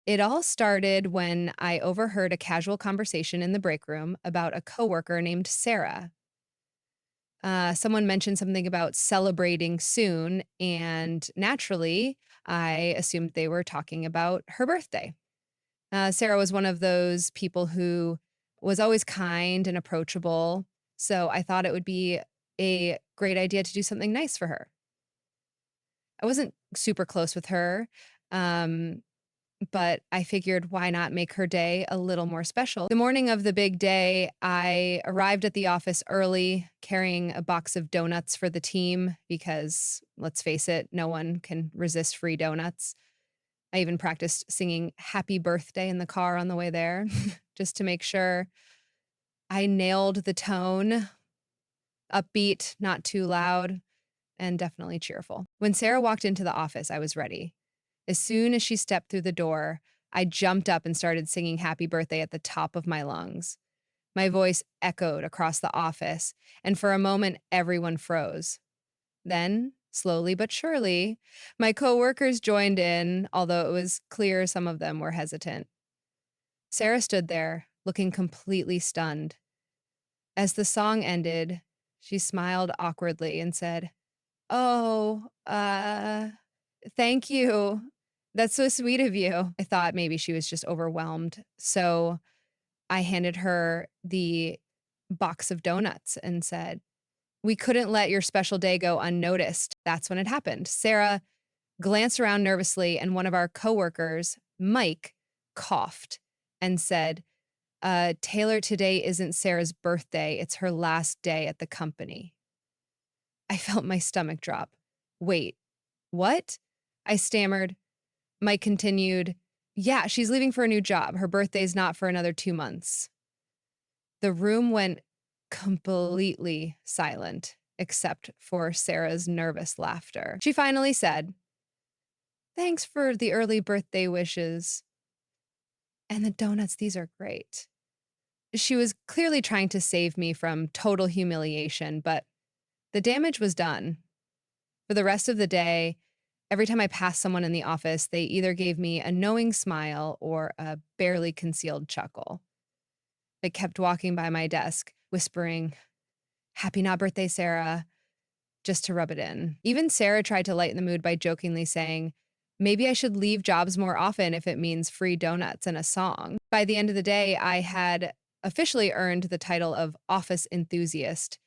It all started when I overheard a casual conversation in the break room about a coworker named Sarah. Someone mentioned something about celebrating soon, and naturally, I assumed they were talking about her birthday. Sarah was one of those people who was always kind and approachable, so I thought it would be a great idea to do something nice for her. I wasn't super close with her, um, but I figured why not make her day a little more special. The morning of the big day, I arrived at the office early, carrying a box of donuts for the team because, let's face it, no one can resist free donuts. I even practiced singing happy birthday in the car on the way there, just to make sure I nailed the tone, upbeat, not too loud, and definitely cheerful. When Sarah walked into the office, I was ready. As soon as she stepped through the door, I jumped up and started singing happy birthday at the top of my lungs. My voice echoed across the office, and for a moment, everyone froze. Then, slowly but surely, my coworkers joined in, although it was clear some of them were hesitant. Sarah stood there, looking completely stunned. As the song ended, she smiled awkwardly and said, "Oh, thank you. That's so sweet of you." I thought maybe she was just overwhelmed. So I handed her the box of donuts and said, "We couldn't let your special day go unnoticed." That's when it happened. Sarah glanced around nervously, and one of our coworkers, Mike, coughed and said, Taylor, today isn't Sarah's birthday. It's her last day at the company." I felt my stomach drop. "Wait, what?" I stammered. Mike continued, "Yeah, she's leaving for a new job. Her birthday's not for another 2 months." The room went completely silent, except for Sarah's nervous laughter. She finally said, "Thanks for the early birthday wishes. And the donuts, these are great." She was clearly trying to save me from total humiliation, but the damage was done. For the rest of the day, every time I passed someone in the office, they either gave me a knowing smile or a barely concealed chuckle. They kept walking by my desk, whispering, "Happy not birthday, Sarah," just to rub it in. Even Sarah tried to lighten the mood by jokingly saying, "Maybe I should leave jobs more often if it means free donuts and a song." By the end of the day, I had officially earned the title of office enthusiast,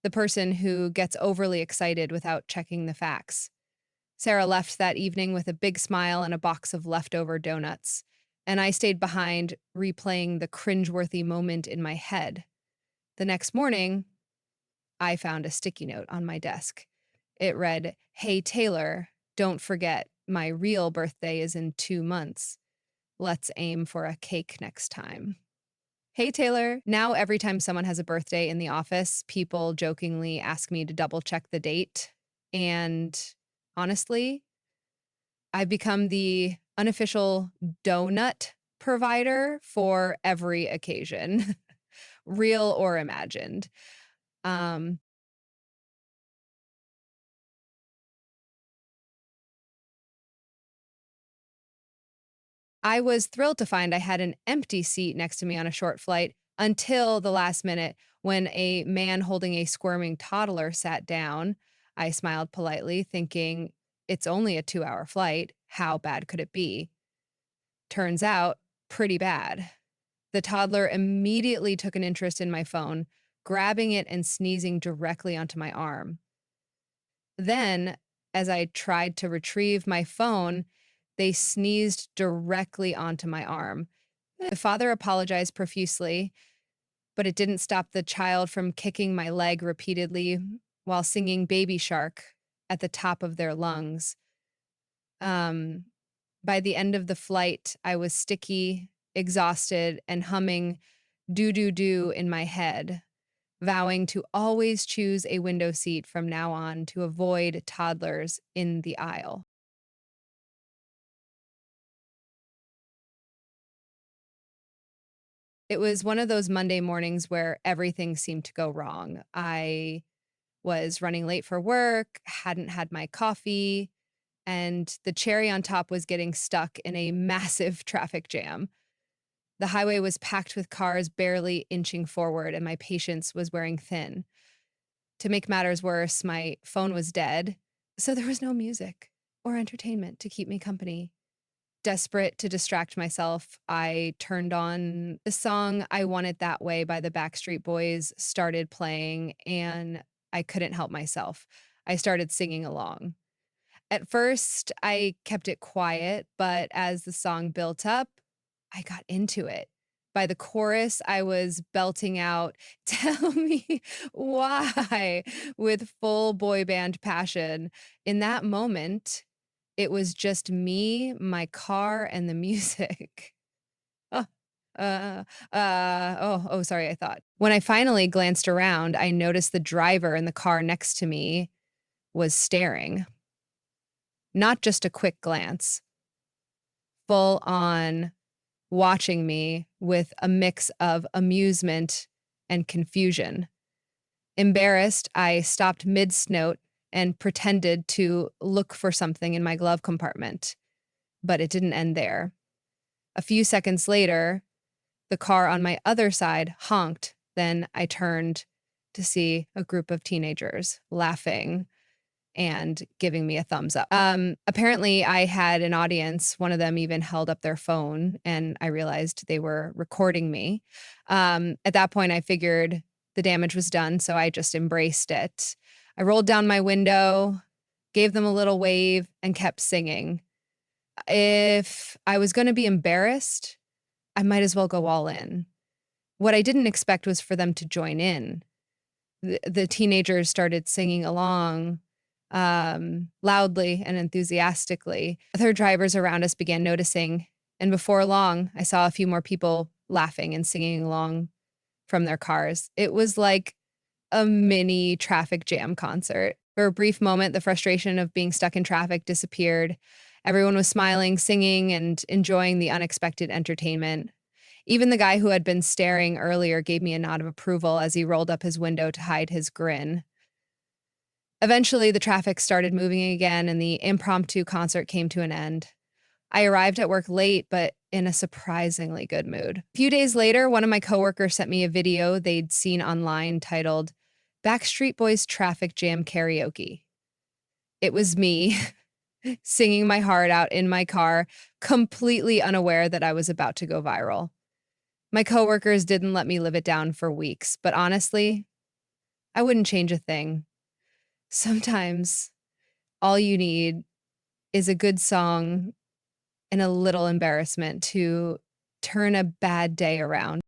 the person who gets overly excited without checking the facts. Sarah left that evening with a big smile and a box of leftover donuts, and I stayed behind, replaying the cringeworthy moment in my head. The next morning, I found a sticky note on my desk. It read, "Hey, Taylor, don't forget, my real birthday is in 2 months. Let's aim for a cake next time." Hey, Taylor. Now, every time someone has a birthday in the office, people jokingly ask me to double check the date. And honestly, I've become the unofficial donut provider for every occasion, real or imagined. Um, I was thrilled to find I had an empty seat next to me on a short flight until the last minute when a man holding a squirming toddler sat down. I smiled politely, thinking, it's only a 2-hour flight. How bad could it be? Turns out, pretty bad. The toddler immediately took an interest in my phone, grabbing it and sneezing directly onto my arm. Then, as I tried to retrieve my phone, they sneezed directly onto my arm. The father apologized profusely, but it didn't stop the child from kicking my leg repeatedly while singing Baby Shark at the top of their lungs. Um, by the end of the flight, I was sticky, exhausted, and humming "do do do" in my head, vowing to always choose a window seat from now on to avoid toddlers in the aisle. It was one of those Monday mornings where everything seemed to go wrong. I was running late for work, hadn't had my coffee, and the cherry on top was getting stuck in a massive traffic jam. The highway was packed with cars barely inching forward, and my patience was wearing thin. To make matters worse, my phone was dead, so there was no music or entertainment to keep me company. Desperate to distract myself, I turned on the song I Want It That Way by the Backstreet Boys started playing, and I couldn't help myself. I started singing along. At first, I kept it quiet, but as the song built up, I got into it. By the chorus, I was belting out, "Tell me why," with full boy band passion. In that moment, it was just me, my car, and the music. Oh, sorry, I thought. When I finally glanced around, I noticed the driver in the car next to me was staring. Not just a quick glance, full on watching me with a mix of amusement and confusion. Embarrassed, I stopped mid-snote and pretended to look for something in my glove compartment, but it didn't end there. A few seconds later, the car on my other side honked. Then I turned to see a group of teenagers laughing and giving me a thumbs up. Apparently, I had an audience. One of them even held up their phone, and I realized they were recording me. At that point, I figured the damage was done, so I just embraced it. I rolled down my window, gave them a little wave, and kept singing. If I was going to be embarrassed, I might as well go all in. What I didn't expect was for them to join in. The teenagers started singing along loudly and enthusiastically. Other drivers around us began noticing, and before long, I saw a few more people laughing and singing along from their cars. It was like a mini traffic jam concert. For a brief moment, the frustration of being stuck in traffic disappeared. Everyone was smiling, singing, and enjoying the unexpected entertainment. Even the guy who had been staring earlier gave me a nod of approval as he rolled up his window to hide his grin. Eventually, the traffic started moving again, and the impromptu concert came to an end. I arrived at work late, but in a surprisingly good mood. A few days later, one of my coworkers sent me a video they'd seen online titled Backstreet Boys Traffic Jam Karaoke. It was me singing my heart out in my car, completely unaware that I was about to go viral. My coworkers didn't let me live it down for weeks, but honestly, I wouldn't change a thing. Sometimes all you need is a good song and a little embarrassment to turn a bad day around.